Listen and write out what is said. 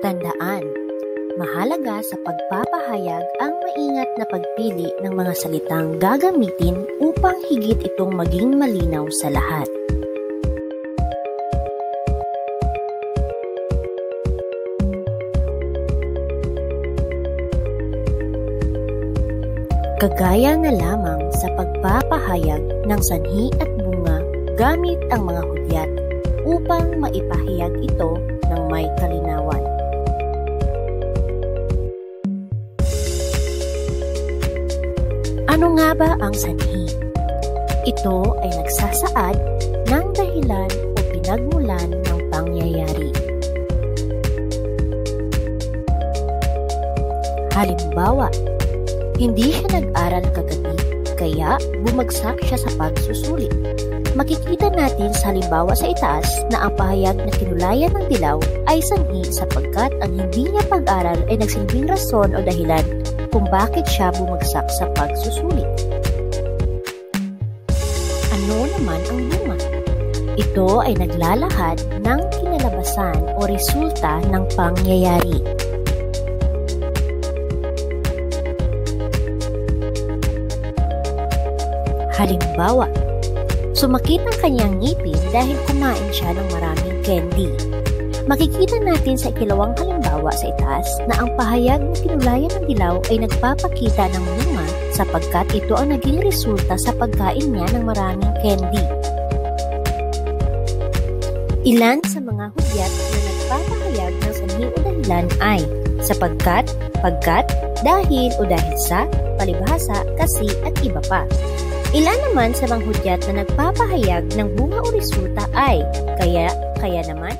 Tandaan, mahalaga sa pagpapahayag ang maingat na pagpili ng mga salitang gagamitin upang higit itong maging malinaw sa lahat. Kagaya na lamang sa pagpapahayag ng sanhi at bunga gamit ang mga hudyat upang maipahayag ito ng may kalinawan. Ano nga ba ang sanhi? Ito ay nagsasaad ng dahilan o pinagmulan ng pangyayari. Halimbawa, hindi siya nag-aral kagabi, kaya bumagsak siya sa pagsusulit. Makikita natin sa halimbawa sa itaas na ang pahayag na kinulayan ng dilaw ay sanhi sapagkat ang hindi niya pag-aral ay nagsilbing rason o dahilan kung bakit siya bumagsak sa pagsusulit. Ano naman ang bunga? Ito ay naglalahad ng kinalabasan o resulta ng pangyayari. Halimbawa, sumakit ang kanyang ngipin dahil kumain siya ng maraming candy. Makikita natin sa ikalawang halimbawa sa itaas na ang pahayag na kinulayan ng dilaw ay nagpapakita ng bunga sapagkat ito ang naging resulta sa pagkain niya ng maraming candy. Ilan sa mga hudyat na nagpapahayag ng sanhi o dahilan ay sapagkat, pagkat, dahil o dahil sa, palibhasa, kasi at iba pa. Ilan naman sa mga hudyat na nagpapahayag ng bunga o resulta ay kaya naman,